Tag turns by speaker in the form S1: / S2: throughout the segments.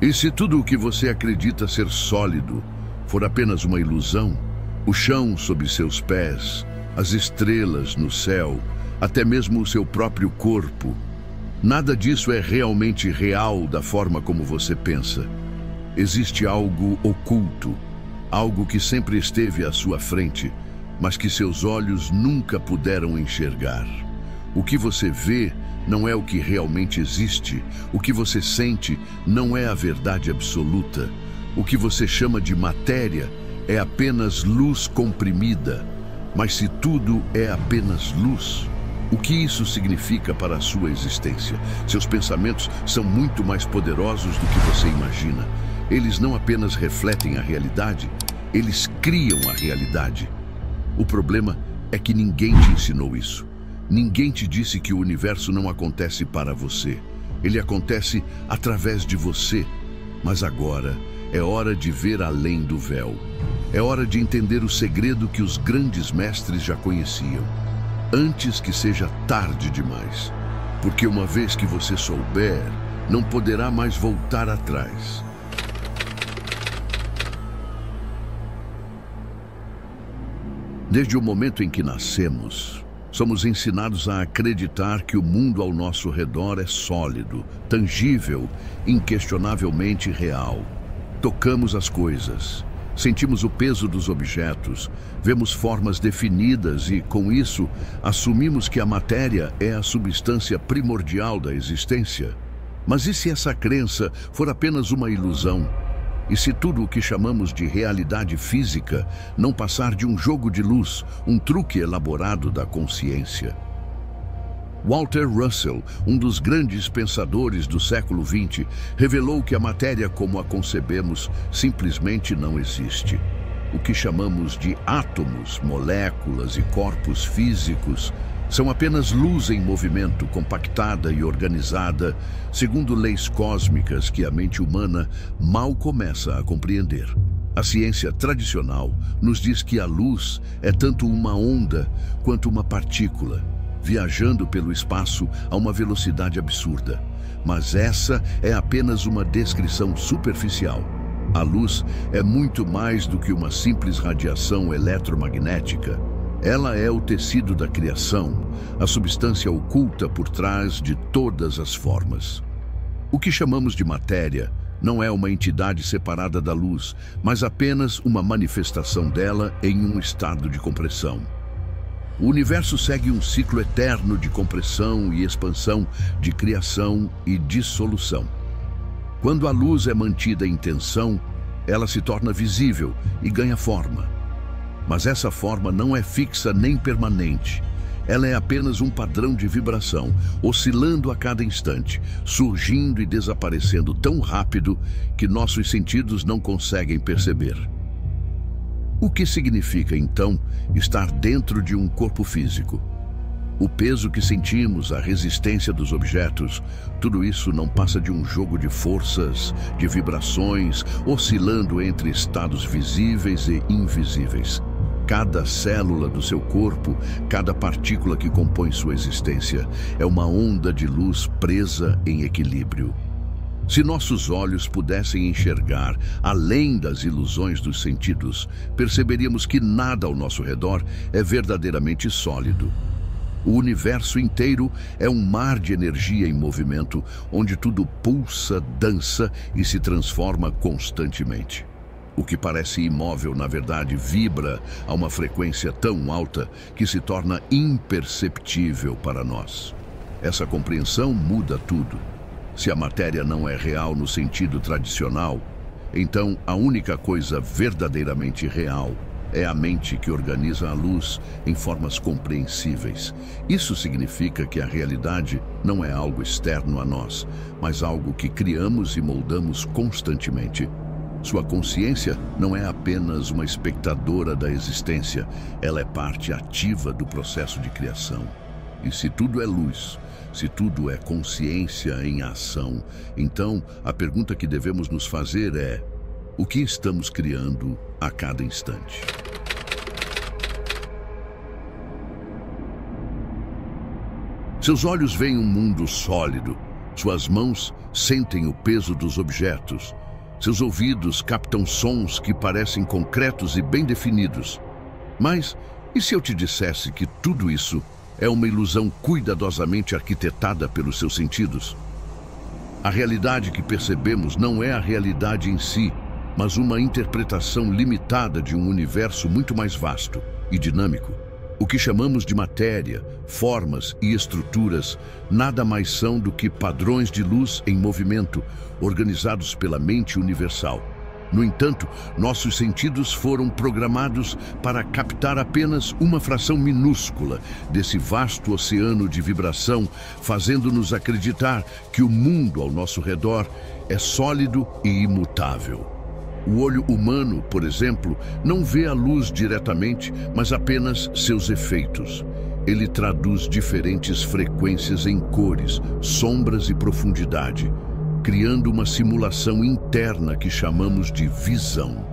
S1: E se tudo o que você acredita ser sólido for apenas uma ilusão, o chão sob seus pés, as estrelas no céu, até mesmo o seu próprio corpo, nada disso é realmente real da forma como você pensa. Existe algo oculto, algo que sempre esteve à sua frente, mas que seus olhos nunca puderam enxergar. O que você vê não é o que realmente existe. O que você sente não é a verdade absoluta. O que você chama de matéria é apenas luz comprimida. Mas se tudo é apenas luz, o que isso significa para a sua existência? Seus pensamentos são muito mais poderosos do que você imagina. Eles não apenas refletem a realidade, eles criam a realidade. O problema é que ninguém te ensinou isso. Ninguém te disse que o universo não acontece para você. Ele acontece através de você. Mas agora é hora de ver além do véu. É hora de entender o segredo que os grandes mestres já conheciam, antes que seja tarde demais. Porque uma vez que você souber, não poderá mais voltar atrás. Desde o momento em que nascemos, somos ensinados a acreditar que o mundo ao nosso redor é sólido, tangível, inquestionavelmente real. Tocamos as coisas, sentimos o peso dos objetos, vemos formas definidas e, com isso, assumimos que a matéria é a substância primordial da existência. Mas e se essa crença for apenas uma ilusão? E se tudo o que chamamos de realidade física não passar de um jogo de luz, um truque elaborado da consciência? Walter Russell, um dos grandes pensadores do século XX, revelou que a matéria como a concebemos simplesmente não existe. O que chamamos de átomos, moléculas e corpos físicos são apenas luz em movimento, compactada e organizada, segundo leis cósmicas que a mente humana mal começa a compreender. A ciência tradicional nos diz que a luz é tanto uma onda quanto uma partícula, viajando pelo espaço a uma velocidade absurda. Mas essa é apenas uma descrição superficial. A luz é muito mais do que uma simples radiação eletromagnética. Ela é o tecido da criação, a substância oculta por trás de todas as formas. O que chamamos de matéria não é uma entidade separada da luz, mas apenas uma manifestação dela em um estado de compressão. O universo segue um ciclo eterno de compressão e expansão, de criação e dissolução. Quando a luz é mantida em tensão, ela se torna visível e ganha forma. Mas essa forma não é fixa nem permanente. Ela é apenas um padrão de vibração, oscilando a cada instante, surgindo e desaparecendo tão rápido que nossos sentidos não conseguem perceber. O que significa, então, estar dentro de um corpo físico? O peso que sentimos, a resistência dos objetos, tudo isso não passa de um jogo de forças, de vibrações, oscilando entre estados visíveis e invisíveis. Cada célula do seu corpo, cada partícula que compõe sua existência, é uma onda de luz presa em equilíbrio. Se nossos olhos pudessem enxergar além das ilusões dos sentidos, perceberíamos que nada ao nosso redor é verdadeiramente sólido. O universo inteiro é um mar de energia em movimento, onde tudo pulsa, dança e se transforma constantemente. O que parece imóvel, na verdade, vibra a uma frequência tão alta que se torna imperceptível para nós. Essa compreensão muda tudo. Se a matéria não é real no sentido tradicional, então a única coisa verdadeiramente real é a mente que organiza a luz em formas compreensíveis. Isso significa que a realidade não é algo externo a nós, mas algo que criamos e moldamos constantemente. Sua consciência não é apenas uma espectadora da existência, ela é parte ativa do processo de criação. E se tudo é luz, se tudo é consciência em ação, então a pergunta que devemos nos fazer é: o que estamos criando a cada instante? Seus olhos veem um mundo sólido, suas mãos sentem o peso dos objetos. Seus ouvidos captam sons que parecem concretos e bem definidos. Mas, e se eu te dissesse que tudo isso é uma ilusão cuidadosamente arquitetada pelos seus sentidos? A realidade que percebemos não é a realidade em si, mas uma interpretação limitada de um universo muito mais vasto e dinâmico. O que chamamos de matéria, formas e estruturas nada mais são do que padrões de luz em movimento, organizados pela mente universal. No entanto, nossos sentidos foram programados para captar apenas uma fração minúscula desse vasto oceano de vibração, fazendo-nos acreditar que o mundo ao nosso redor é sólido e imutável. O olho humano, por exemplo, não vê a luz diretamente, mas apenas seus efeitos. Ele traduz diferentes frequências em cores, sombras e profundidade, criando uma simulação interna que chamamos de visão.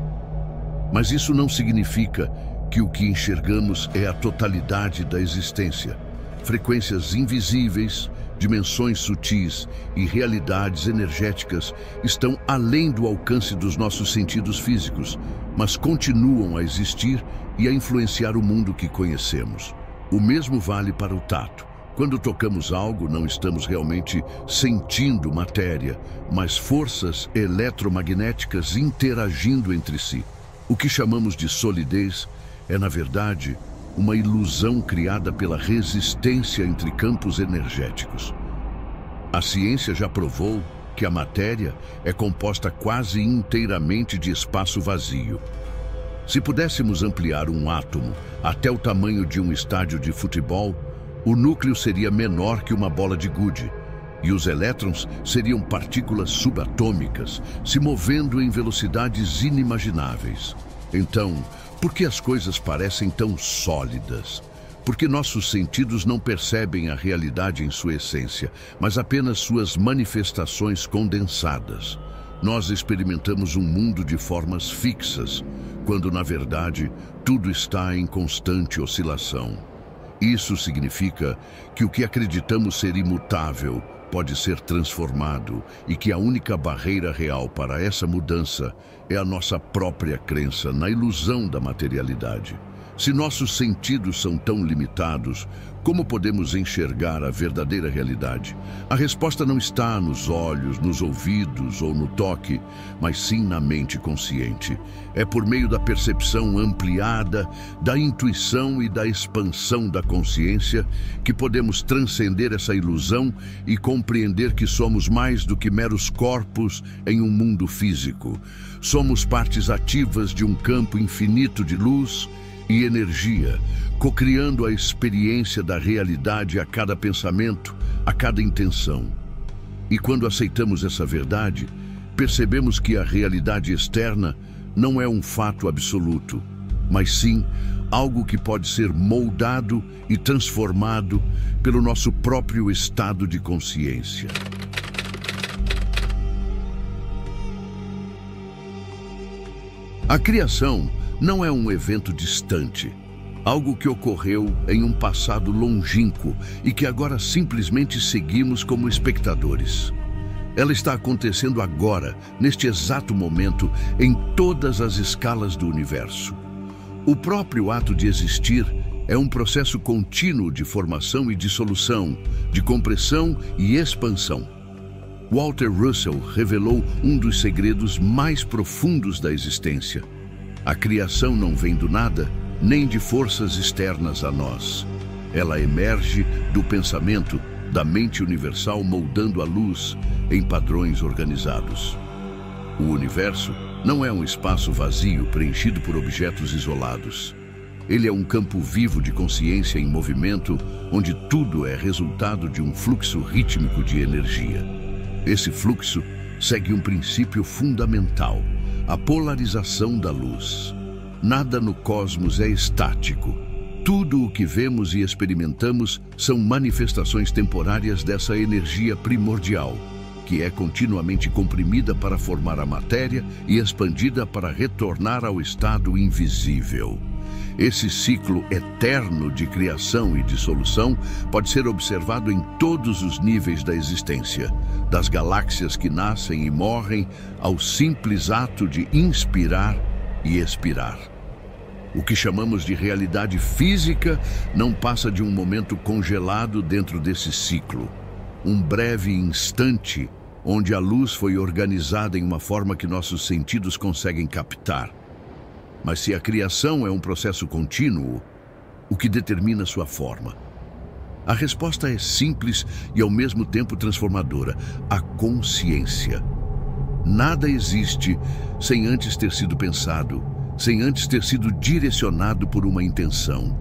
S1: Mas isso não significa que o que enxergamos é a totalidade da existência. Frequências invisíveis, dimensões sutis e realidades energéticas estão além do alcance dos nossos sentidos físicos, mas continuam a existir e a influenciar o mundo que conhecemos. O mesmo vale para o tato. Quando tocamos algo, não estamos realmente sentindo matéria, mas forças eletromagnéticas interagindo entre si. O que chamamos de solidez é, na verdade, uma ilusão criada pela resistência entre campos energéticos. A ciência já provou que a matéria é composta quase inteiramente de espaço vazio. Se pudéssemos ampliar um átomo até o tamanho de um estádio de futebol, o núcleo seria menor que uma bola de gude, e os elétrons seriam partículas subatômicas, se movendo em velocidades inimagináveis. Então, por que as coisas parecem tão sólidas? Porque nossos sentidos não percebem a realidade em sua essência, mas apenas suas manifestações condensadas. Nós experimentamos um mundo de formas fixas, quando, na verdade, tudo está em constante oscilação. Isso significa que o que acreditamos ser imutável pode ser transformado e que a única barreira real para essa mudança é a nossa própria crença na ilusão da materialidade. Se nossos sentidos são tão limitados, como podemos enxergar a verdadeira realidade? A resposta não está nos olhos, nos ouvidos ou no toque, mas sim na mente consciente. É por meio da percepção ampliada, da intuição e da expansão da consciência que podemos transcender essa ilusão e compreender que somos mais do que meros corpos em um mundo físico. Somos partes ativas de um campo infinito de luz e energia, cocriando a experiência da realidade a cada pensamento, a cada intenção. E quando aceitamos essa verdade, percebemos que a realidade externa não é um fato absoluto, mas sim algo que pode ser moldado e transformado pelo nosso próprio estado de consciência. A criação não é um evento distante, algo que ocorreu em um passado longínquo e que agora simplesmente seguimos como espectadores. Ela está acontecendo agora, neste exato momento, em todas as escalas do universo. O próprio ato de existir é um processo contínuo de formação e dissolução, de compressão e expansão. Walter Russell revelou um dos segredos mais profundos da existência. A criação não vem do nada, nem de forças externas a nós. Ela emerge do pensamento, da mente universal moldando a luz em padrões organizados. O universo não é um espaço vazio preenchido por objetos isolados. Ele é um campo vivo de consciência em movimento, onde tudo é resultado de um fluxo rítmico de energia. Esse fluxo segue um princípio fundamental: a polarização da luz. Nada no cosmos é estático. Tudo o que vemos e experimentamos são manifestações temporárias dessa energia primordial, que é continuamente comprimida para formar a matéria e expandida para retornar ao estado invisível. Esse ciclo eterno de criação e dissolução pode ser observado em todos os níveis da existência, das galáxias que nascem e morrem ao simples ato de inspirar e expirar. O que chamamos de realidade física não passa de um momento congelado dentro desse ciclo, um breve instante onde a luz foi organizada em uma forma que nossos sentidos conseguem captar. Mas se a criação é um processo contínuo, o que determina sua forma? A resposta é simples e ao mesmo tempo transformadora: a consciência. Nada existe sem antes ter sido pensado, sem antes ter sido direcionado por uma intenção.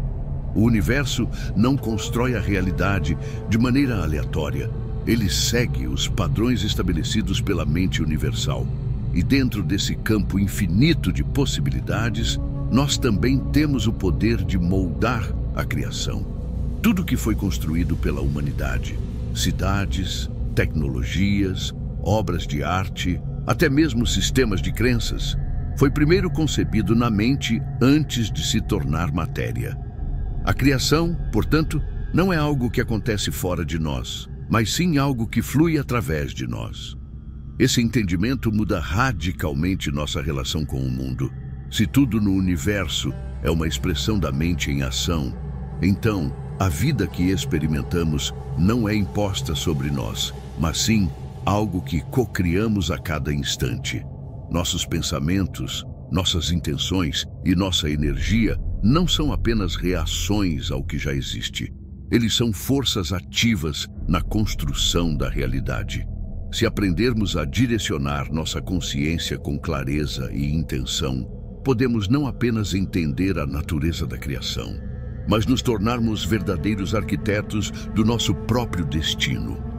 S1: O universo não constrói a realidade de maneira aleatória. Ele segue os padrões estabelecidos pela mente universal. E dentro desse campo infinito de possibilidades, nós também temos o poder de moldar a criação. Tudo que foi construído pela humanidade, cidades, tecnologias, obras de arte, até mesmo sistemas de crenças, foi primeiro concebido na mente antes de se tornar matéria. A criação, portanto, não é algo que acontece fora de nós, mas sim algo que flui através de nós. Esse entendimento muda radicalmente nossa relação com o mundo. Se tudo no universo é uma expressão da mente em ação, então a vida que experimentamos não é imposta sobre nós, mas sim algo que cocriamos a cada instante. Nossos pensamentos, nossas intenções e nossa energia não são apenas reações ao que já existe. Eles são forças ativas na construção da realidade. Se aprendermos a direcionar nossa consciência com clareza e intenção, podemos não apenas entender a natureza da criação, mas nos tornarmos verdadeiros arquitetos do nosso próprio destino.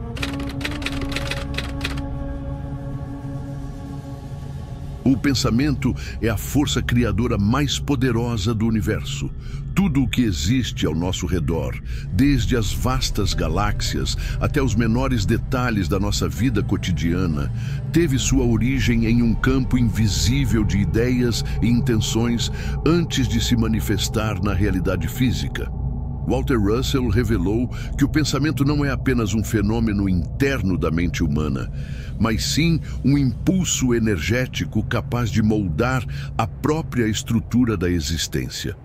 S1: O pensamento é a força criadora mais poderosa do universo. Tudo o que existe ao nosso redor, desde as vastas galáxias até os menores detalhes da nossa vida cotidiana, teve sua origem em um campo invisível de ideias e intenções antes de se manifestar na realidade física. Walter Russell revelou que o pensamento não é apenas um fenômeno interno da mente humana, mas sim um impulso energético capaz de moldar a própria estrutura da existência.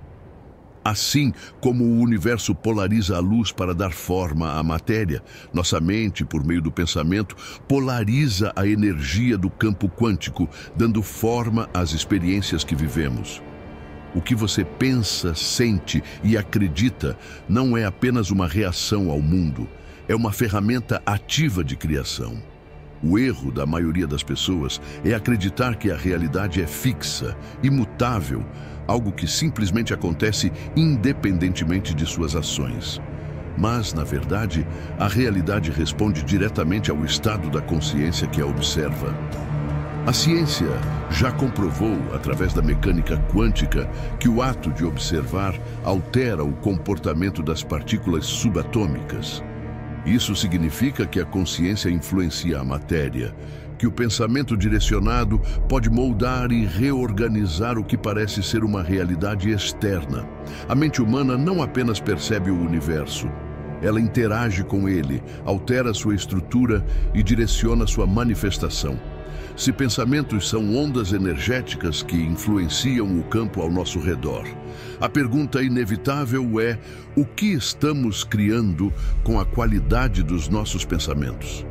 S1: Assim como o universo polariza a luz para dar forma à matéria, nossa mente, por meio do pensamento, polariza a energia do campo quântico, dando forma às experiências que vivemos. O que você pensa, sente e acredita não é apenas uma reação ao mundo, é uma ferramenta ativa de criação. O erro da maioria das pessoas é acreditar que a realidade é fixa, imutável, algo que simplesmente acontece independentemente de suas ações. Mas, na verdade, a realidade responde diretamente ao estado da consciência que a observa. A ciência já comprovou, através da mecânica quântica, que o ato de observar altera o comportamento das partículas subatômicas. Isso significa que a consciência influencia a matéria, que o pensamento direcionado pode moldar e reorganizar o que parece ser uma realidade externa. A mente humana não apenas percebe o universo, ela interage com ele, altera sua estrutura e direciona sua manifestação. Se pensamentos são ondas energéticas que influenciam o campo ao nosso redor, a pergunta inevitável é: o que estamos criando com a qualidade dos nossos pensamentos?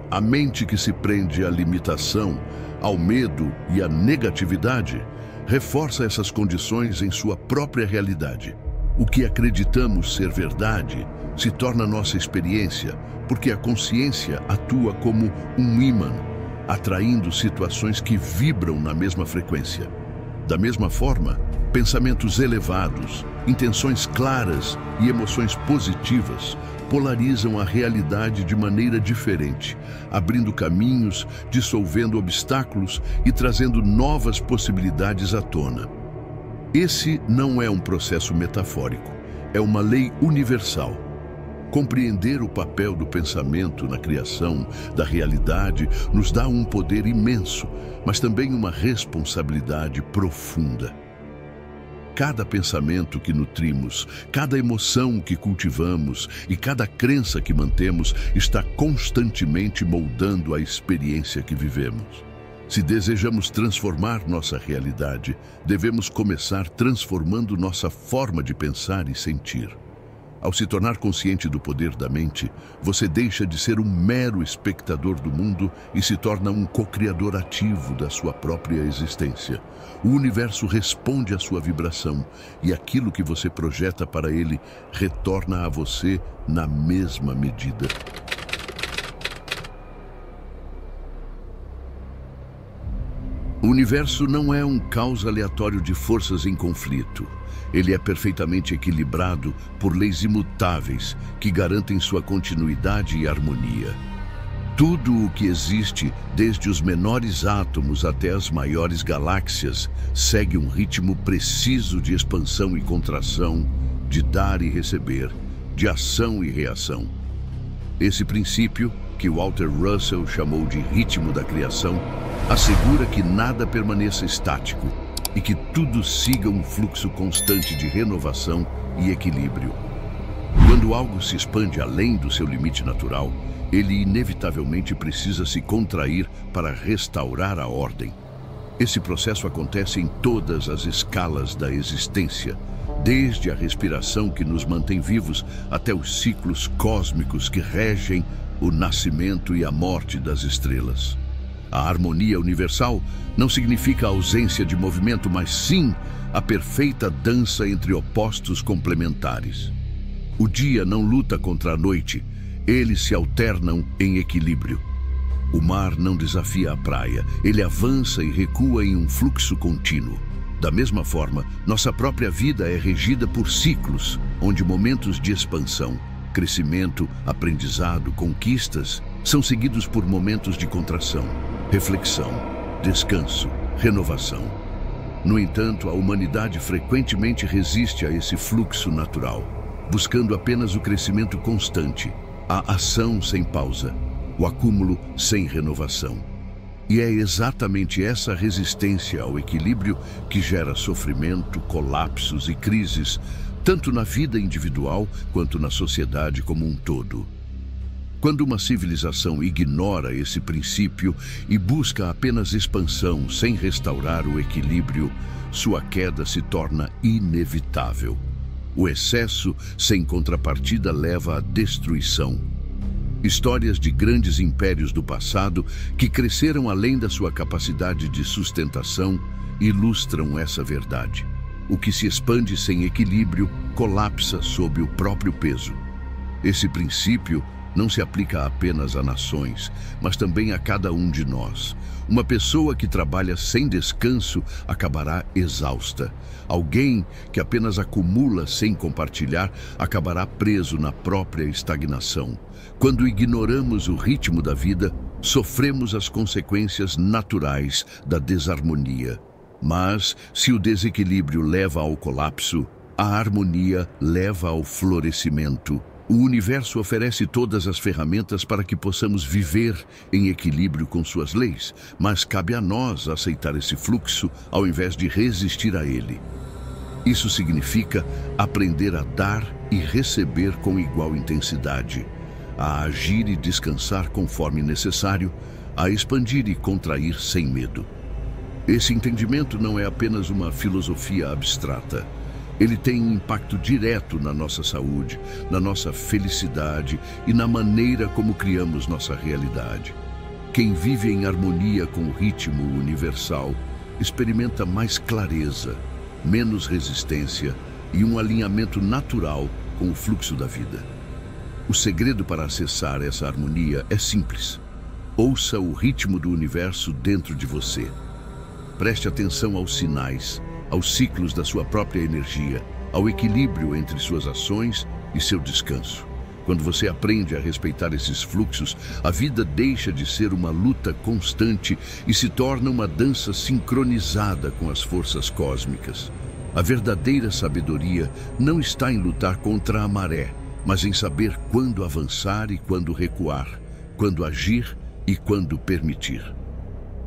S1: A mente que se prende à limitação, ao medo e à negatividade, reforça essas condições em sua própria realidade. O que acreditamos ser verdade se torna nossa experiência, porque a consciência atua como um ímã, atraindo situações que vibram na mesma frequência. Da mesma forma, pensamentos elevados, intenções claras e emoções positivas polarizam a realidade de maneira diferente, abrindo caminhos, dissolvendo obstáculos e trazendo novas possibilidades à tona. Esse não é um processo metafórico, é uma lei universal. Compreender o papel do pensamento na criação da realidade nos dá um poder imenso, mas também uma responsabilidade profunda. cada pensamento que nutrimos, cada emoção que cultivamos e cada crença que mantemos está constantemente moldando a experiência que vivemos. Se desejamos transformar nossa realidade, devemos começar transformando nossa forma de pensar e sentir. Ao se tornar consciente do poder da mente, você deixa de ser um mero espectador do mundo e se torna um co-criador ativo da sua própria existência. O universo responde à sua vibração e aquilo que você projeta para ele retorna a você na mesma medida. O universo não é um caos aleatório de forças em conflito. Ele é perfeitamente equilibrado por leis imutáveis que garantem sua continuidade e harmonia. Tudo o que existe, desde os menores átomos até as maiores galáxias, segue um ritmo preciso de expansão e contração, de dar e receber, de ação e reação. Esse princípio, que Walter Russell chamou de ritmo da criação, assegura que nada permaneça estático e que tudo siga um fluxo constante de renovação e equilíbrio. Quando algo se expande além do seu limite natural, ele inevitavelmente precisa se contrair para restaurar a ordem. Esse processo acontece em todas as escalas da existência, desde a respiração que nos mantém vivos até os ciclos cósmicos que regem o nascimento e a morte das estrelas. A harmonia universal não significa a ausência de movimento, mas sim a perfeita dança entre opostos complementares. O dia não luta contra a noite, eles se alternam em equilíbrio. O mar não desafia a praia, ele avança e recua em um fluxo contínuo. Da mesma forma, nossa própria vida é regida por ciclos, onde momentos de expansão, crescimento, aprendizado, conquistas, são seguidos por momentos de contração, reflexão, descanso, renovação. No entanto, a humanidade frequentemente resiste a esse fluxo natural, buscando apenas o crescimento constante, a ação sem pausa, o acúmulo sem renovação. E é exatamente essa resistência ao equilíbrio que gera sofrimento, colapsos e crises, tanto na vida individual quanto na sociedade como um todo. Quando uma civilização ignora esse princípio e busca apenas expansão sem restaurar o equilíbrio, sua queda se torna inevitável. O excesso sem contrapartida leva à destruição. Histórias de grandes impérios do passado que cresceram além da sua capacidade de sustentação ilustram essa verdade. O que se expande sem equilíbrio colapsa sob o próprio peso. Esse princípio não se aplica apenas a nações, mas também a cada um de nós. Uma pessoa que trabalha sem descanso acabará exausta. Alguém que apenas acumula sem compartilhar acabará preso na própria estagnação. Quando ignoramos o ritmo da vida, sofremos as consequências naturais da desarmonia. Mas, se o desequilíbrio leva ao colapso, a harmonia leva ao florescimento. O universo oferece todas as ferramentas para que possamos viver em equilíbrio com suas leis, mas cabe a nós aceitar esse fluxo ao invés de resistir a ele. Isso significa aprender a dar e receber com igual intensidade, a agir e descansar conforme necessário, a expandir e contrair sem medo. Esse entendimento não é apenas uma filosofia abstrata. Ele tem um impacto direto na nossa saúde, na nossa felicidade e na maneira como criamos nossa realidade. Quem vive em harmonia com o ritmo universal experimenta mais clareza, menos resistência e um alinhamento natural com o fluxo da vida. O segredo para acessar essa harmonia é simples. Ouça o ritmo do universo dentro de você. Preste atenção aos sinais, aos ciclos da sua própria energia, ao equilíbrio entre suas ações e seu descanso. Quando você aprende a respeitar esses fluxos, a vida deixa de ser uma luta constante e se torna uma dança sincronizada com as forças cósmicas. A verdadeira sabedoria não está em lutar contra a maré, mas em saber quando avançar e quando recuar, quando agir e quando permitir.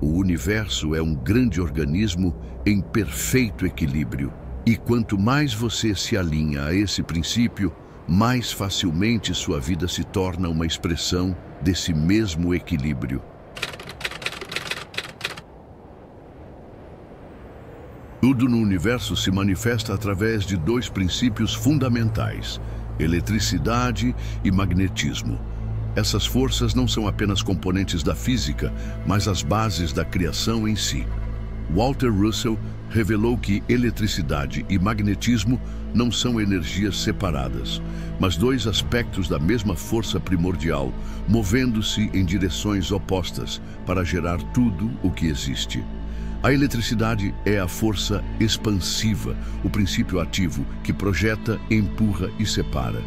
S1: O universo é um grande organismo em perfeito equilíbrio, E quanto mais você se alinha a esse princípio, mais facilmente sua vida se torna uma expressão desse mesmo equilíbrio. Tudo no universo se manifesta através de dois princípios fundamentais: eletricidade e magnetismo. Essas forças não são apenas componentes da física, mas as bases da criação em si. Walter Russell revelou que eletricidade e magnetismo não são energias separadas, mas dois aspectos da mesma força primordial, movendo-se em direções opostas para gerar tudo o que existe. A eletricidade é a força expansiva, o princípio ativo que projeta, empurra e separa.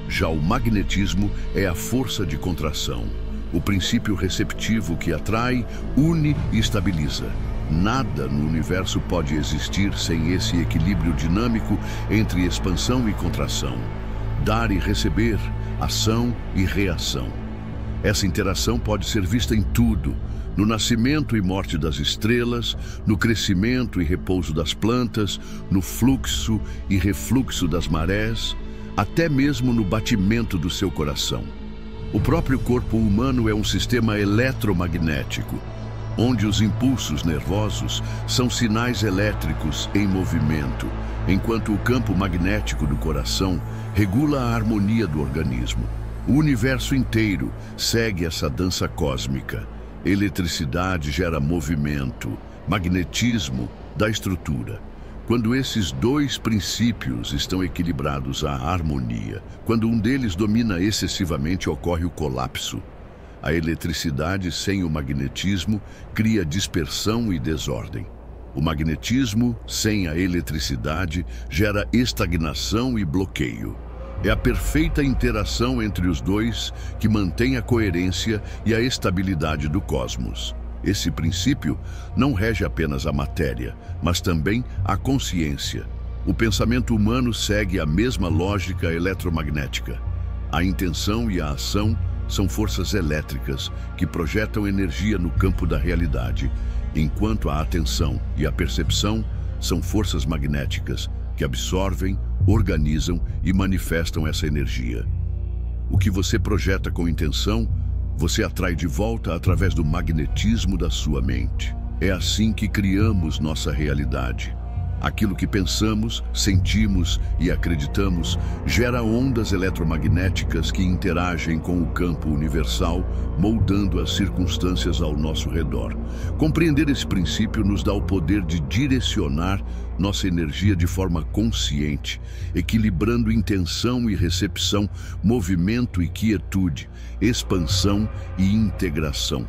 S1: Já o magnetismo é a força de contração, o princípio receptivo que atrai, une e estabiliza. Nada no universo pode existir sem esse equilíbrio dinâmico entre expansão e contração, dar e receber, ação e reação. Essa interação pode ser vista em tudo: no nascimento e morte das estrelas, no crescimento e repouso das plantas, no fluxo e refluxo das marés, até mesmo no batimento do seu coração. O próprio corpo humano é um sistema eletromagnético, onde os impulsos nervosos são sinais elétricos em movimento, enquanto o campo magnético do coração regula a harmonia do organismo. O universo inteiro segue essa dança cósmica. Eletricidade gera movimento, magnetismo dá estrutura. Quando esses dois princípios estão equilibrados à harmonia, quando um deles domina excessivamente, ocorre o colapso. A eletricidade sem o magnetismo cria dispersão e desordem. O magnetismo sem a eletricidade gera estagnação e bloqueio. É a perfeita interação entre os dois que mantém a coerência e a estabilidade do cosmos. Esse princípio não rege apenas a matéria, mas também a consciência. O pensamento humano segue a mesma lógica eletromagnética. A intenção e a ação são forças elétricas que projetam energia no campo da realidade, enquanto a atenção e a percepção são forças magnéticas que absorvem, organizam e manifestam essa energia. O que você projeta com intenção, você atrai de volta através do magnetismo da sua mente. É assim que criamos nossa realidade. Aquilo que pensamos, sentimos e acreditamos gera ondas eletromagnéticas que interagem com o campo universal, moldando as circunstâncias ao nosso redor. Compreender esse princípio nos dá o poder de direcionar nossa energia de forma consciente, equilibrando intenção e recepção, movimento e quietude, expansão e integração.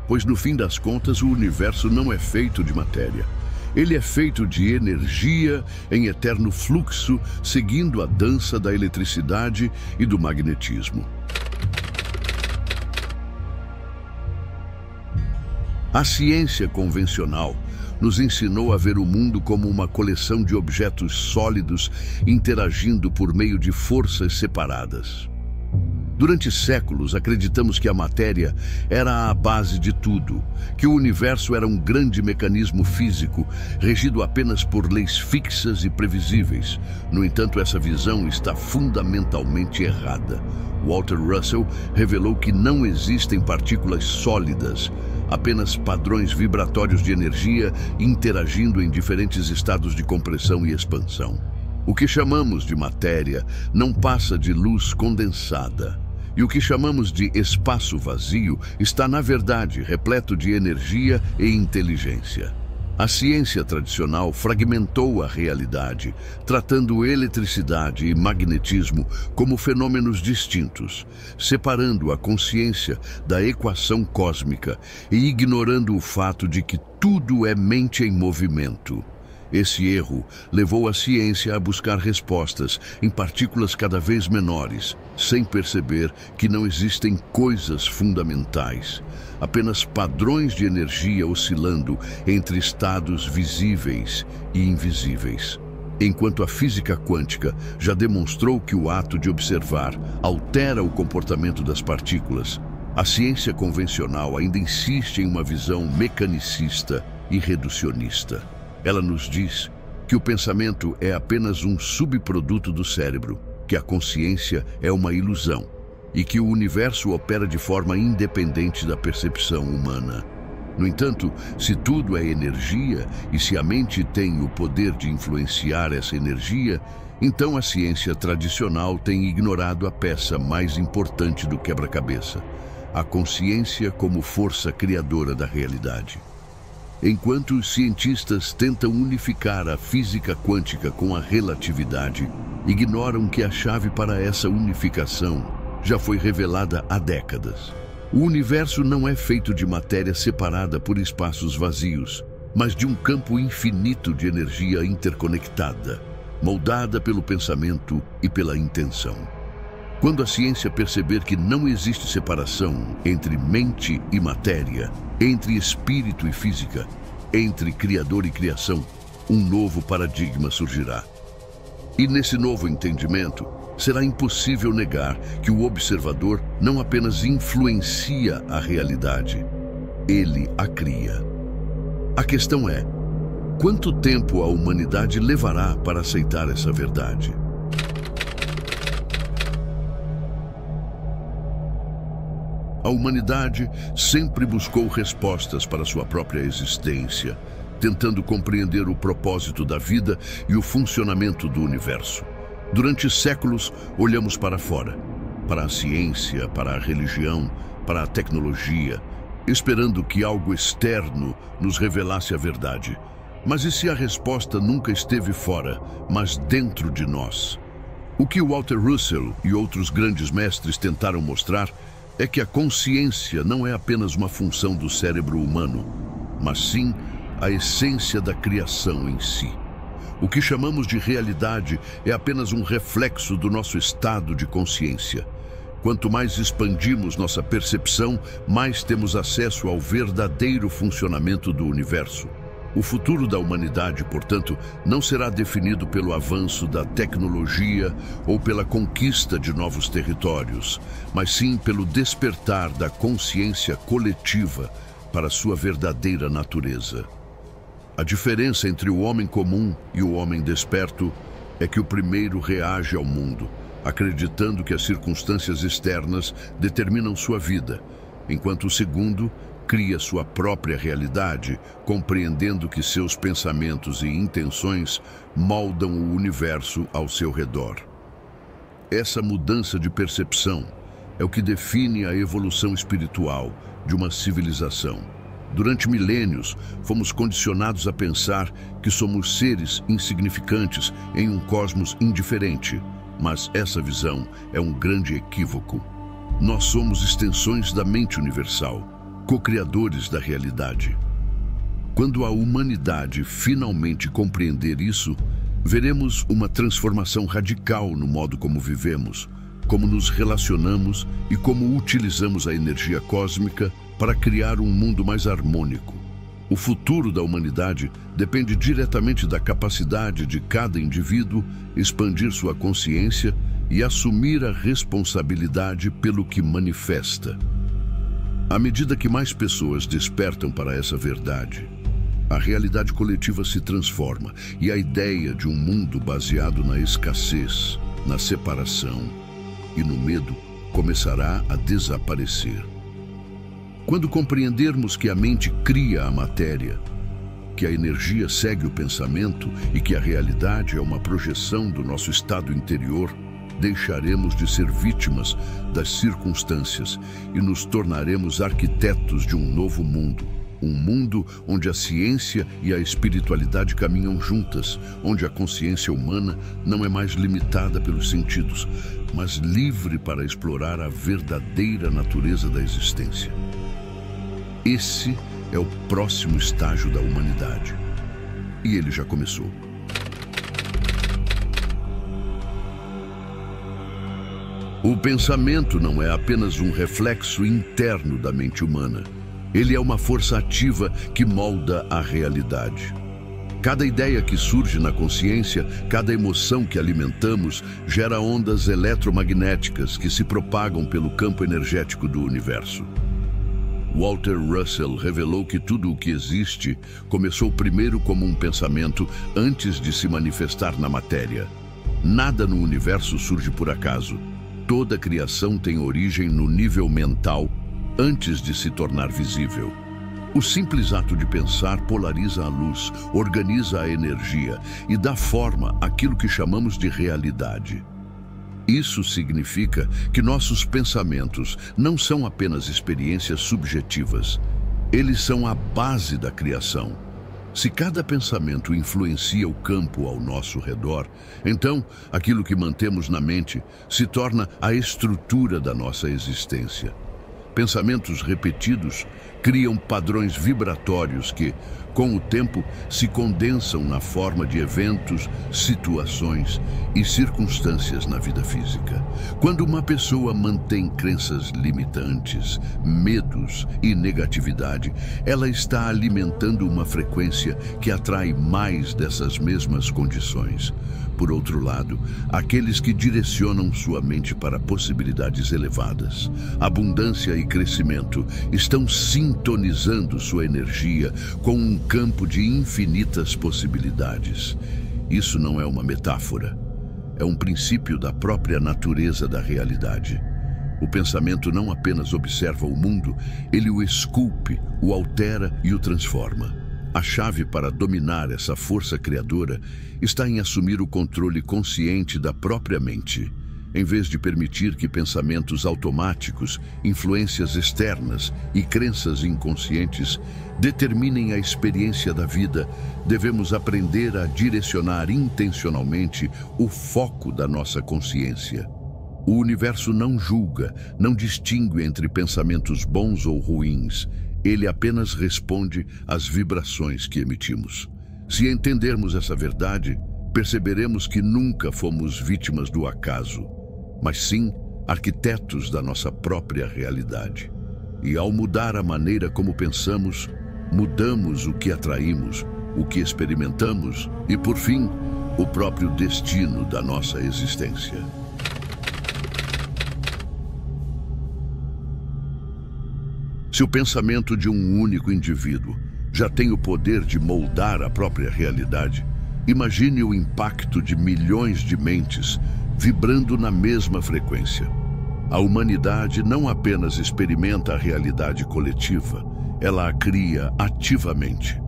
S1: Pois no fim das contas, o universo não é feito de matéria. Ele é feito de energia em eterno fluxo, seguindo a dança da eletricidade e do magnetismo. A ciência convencional nos ensinou a ver o mundo como uma coleção de objetos sólidos interagindo por meio de forças separadas. Durante séculos, acreditamos que a matéria era a base de tudo, que o universo era um grande mecanismo físico, regido apenas por leis fixas e previsíveis. No entanto, essa visão está fundamentalmente errada. Walter Russell revelou que não existem partículas sólidas, apenas padrões vibratórios de energia interagindo em diferentes estados de compressão e expansão. O que chamamos de matéria não passa de luz condensada. E o que chamamos de espaço vazio está, na verdade, repleto de energia e inteligência. A ciência tradicional fragmentou a realidade, tratando eletricidade e magnetismo como fenômenos distintos, separando a consciência da equação cósmica e ignorando o fato de que tudo é mente em movimento. Esse erro levou a ciência a buscar respostas em partículas cada vez menores, sem perceber que não existem coisas fundamentais, apenas padrões de energia oscilando entre estados visíveis e invisíveis. Enquanto a física quântica já demonstrou que o ato de observar altera o comportamento das partículas, a ciência convencional ainda insiste em uma visão mecanicista e reducionista. Ela nos diz que o pensamento é apenas um subproduto do cérebro, que a consciência é uma ilusão e que o universo opera de forma independente da percepção humana. No entanto, se tudo é energia e se a mente tem o poder de influenciar essa energia, então a ciência tradicional tem ignorado a peça mais importante do quebra-cabeça, a consciência como força criadora da realidade. Enquanto os cientistas tentam unificar a física quântica com a relatividade, ignoram que a chave para essa unificação já foi revelada há décadas. O universo não é feito de matéria separada por espaços vazios, mas de um campo infinito de energia interconectada, moldada pelo pensamento e pela intenção. Quando a ciência perceber que não existe separação entre mente e matéria, entre espírito e física, entre criador e criação, um novo paradigma surgirá. E nesse novo entendimento, será impossível negar que o observador não apenas influencia a realidade, ele a cria. A questão é, quanto tempo a humanidade levará para aceitar essa verdade? A humanidade sempre buscou respostas para sua própria existência, tentando compreender o propósito da vida e o funcionamento do universo. Durante séculos, olhamos para fora, para a ciência, para a religião, para a tecnologia, esperando que algo externo nos revelasse a verdade. Mas e se a resposta nunca esteve fora, mas dentro de nós? O que Walter Russell e outros grandes mestres tentaram mostrar é que a consciência não é apenas uma função do cérebro humano, mas sim a essência da criação em si. O que chamamos de realidade é apenas um reflexo do nosso estado de consciência. Quanto mais expandimos nossa percepção, mais temos acesso ao verdadeiro funcionamento do universo. O futuro da humanidade, portanto, não será definido pelo avanço da tecnologia ou pela conquista de novos territórios, mas sim pelo despertar da consciência coletiva para sua verdadeira natureza. A diferença entre o homem comum e o homem desperto é que o primeiro reage ao mundo, acreditando que as circunstâncias externas determinam sua vida, enquanto o segundo cria sua própria realidade, compreendendo que seus pensamentos e intenções moldam o universo ao seu redor. Essa mudança de percepção é o que define a evolução espiritual de uma civilização. Durante milênios, fomos condicionados a pensar que somos seres insignificantes em um cosmos indiferente, mas essa visão é um grande equívoco. Nós somos extensões da mente universal, co-criadores da realidade. Quando a humanidade finalmente compreender isso, veremos uma transformação radical no modo como vivemos, como nos relacionamos e como utilizamos a energia cósmica para criar um mundo mais harmônico. O futuro da humanidade depende diretamente da capacidade de cada indivíduo expandir sua consciência e assumir a responsabilidade pelo que manifesta. À medida que mais pessoas despertam para essa verdade, a realidade coletiva se transforma e a ideia de um mundo baseado na escassez, na separação e no medo começará a desaparecer. Quando compreendermos que a mente cria a matéria, que a energia segue o pensamento e que a realidade é uma projeção do nosso estado interior, deixaremos de ser vítimas das circunstâncias e nos tornaremos arquitetos de um novo mundo. Um mundo onde a ciência e a espiritualidade caminham juntas, onde a consciência humana não é mais limitada pelos sentidos, mas livre para explorar a verdadeira natureza da existência. Esse é o próximo estágio da humanidade. E ele já começou. O pensamento não é apenas um reflexo interno da mente humana. Ele é uma força ativa que molda a realidade. Cada ideia que surge na consciência, cada emoção que alimentamos, gera ondas eletromagnéticas que se propagam pelo campo energético do universo. Walter Russell revelou que tudo o que existe começou primeiro como um pensamento antes de se manifestar na matéria. Nada no universo surge por acaso. Toda criação tem origem no nível mental antes de se tornar visível. O simples ato de pensar polariza a luz, organiza a energia e dá forma àquilo que chamamos de realidade. Isso significa que nossos pensamentos não são apenas experiências subjetivas. Eles são a base da criação. Se cada pensamento influencia o campo ao nosso redor, então aquilo que mantemos na mente se torna a estrutura da nossa existência. Pensamentos repetidos criam padrões vibratórios que, com o tempo, se condensam na forma de eventos, situações e circunstâncias na vida física. Quando uma pessoa mantém crenças limitantes, medos e negatividade, ela está alimentando uma frequência que atrai mais dessas mesmas condições. Por outro lado, aqueles que direcionam sua mente para possibilidades elevadas, abundância e crescimento, estão sintonizando sua energia com um campo de infinitas possibilidades. Isso não é uma metáfora, é um princípio da própria natureza da realidade. O pensamento não apenas observa o mundo, ele o esculpe, o altera e o transforma. A chave para dominar essa força criadora está em assumir o controle consciente da própria mente. Em vez de permitir que pensamentos automáticos, influências externas e crenças inconscientes determinem a experiência da vida, devemos aprender a direcionar intencionalmente o foco da nossa consciência. O universo não julga, não distingue entre pensamentos bons ou ruins. Ele apenas responde às vibrações que emitimos. Se entendermos essa verdade, perceberemos que nunca fomos vítimas do acaso, mas sim arquitetos da nossa própria realidade. E ao mudar a maneira como pensamos, mudamos o que atraímos, o que experimentamos e, por fim, o próprio destino da nossa existência. Se o pensamento de um único indivíduo já tem o poder de moldar a própria realidade, imagine o impacto de milhões de mentes vibrando na mesma frequência. A humanidade não apenas experimenta a realidade coletiva, ela a cria ativamente.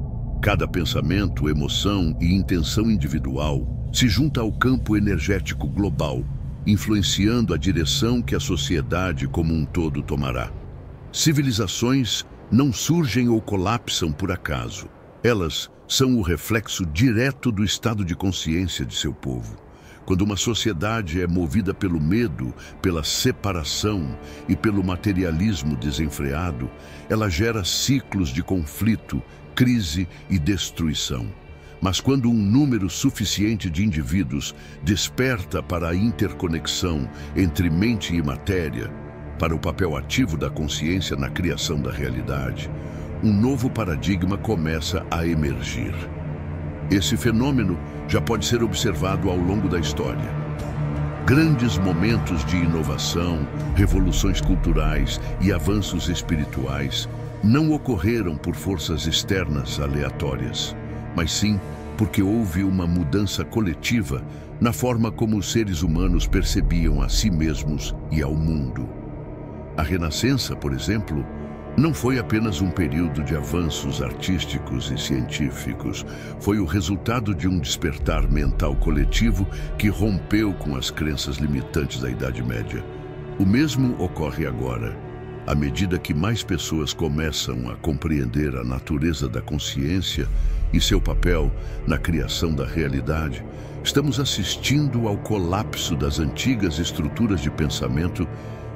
S1: Cada pensamento, emoção e intenção individual se junta ao campo energético global, influenciando a direção que a sociedade como um todo tomará. Civilizações não surgem ou colapsam por acaso. Elas são o reflexo direto do estado de consciência de seu povo. Quando uma sociedade é movida pelo medo, pela separação e pelo materialismo desenfreado, ela gera ciclos de conflito, crise e destruição. Mas quando um número suficiente de indivíduos desperta para a interconexão entre mente e matéria, para o papel ativo da consciência na criação da realidade, um novo paradigma começa a emergir. Esse fenômeno já pode ser observado ao longo da história. Grandes momentos de inovação, revoluções culturais e avanços espirituais não ocorreram por forças externas aleatórias, mas sim porque houve uma mudança coletiva na forma como os seres humanos percebiam a si mesmos e ao mundo. A Renascença, por exemplo, não foi apenas um período de avanços artísticos e científicos, foi o resultado de um despertar mental coletivo que rompeu com as crenças limitantes da Idade Média. O mesmo ocorre agora. À medida que mais pessoas começam a compreender a natureza da consciência e seu papel na criação da realidade, estamos assistindo ao colapso das antigas estruturas de pensamento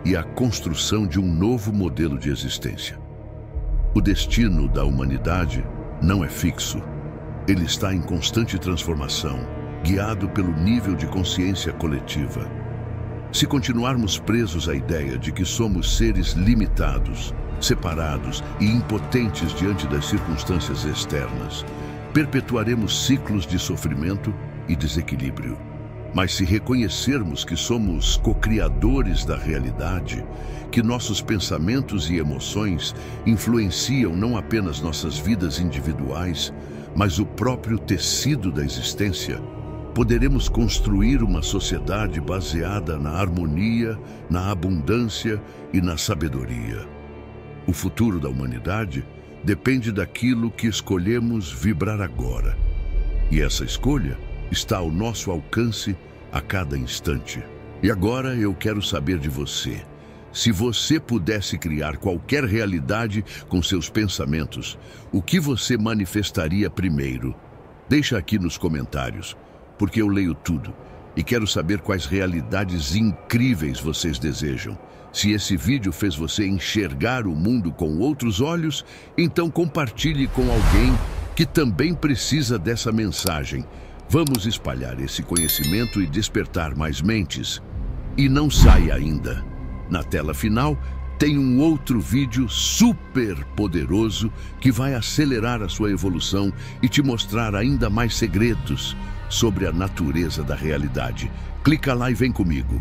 S1: e à construção de um novo modelo de existência. O destino da humanidade não é fixo. Ele está em constante transformação, guiado pelo nível de consciência coletiva. Se continuarmos presos à ideia de que somos seres limitados, separados e impotentes diante das circunstâncias externas, perpetuaremos ciclos de sofrimento e desequilíbrio. Mas se reconhecermos que somos co-criadores da realidade, que nossos pensamentos e emoções influenciam não apenas nossas vidas individuais, mas o próprio tecido da existência, poderemos construir uma sociedade baseada na harmonia, na abundância e na sabedoria. O futuro da humanidade depende daquilo que escolhemos vibrar agora. E essa escolha está ao nosso alcance a cada instante. E agora eu quero saber de você. Se você pudesse criar qualquer realidade com seus pensamentos, o que você manifestaria primeiro? Deixa aqui nos comentários, porque eu leio tudo e quero saber quais realidades incríveis vocês desejam. Se esse vídeo fez você enxergar o mundo com outros olhos, então compartilhe com alguém que também precisa dessa mensagem. Vamos espalhar esse conhecimento e despertar mais mentes. E não saia ainda. Na tela final, tem um outro vídeo super poderoso que vai acelerar a sua evolução e te mostrar ainda mais segredos sobre a natureza da realidade. Clica lá e vem comigo.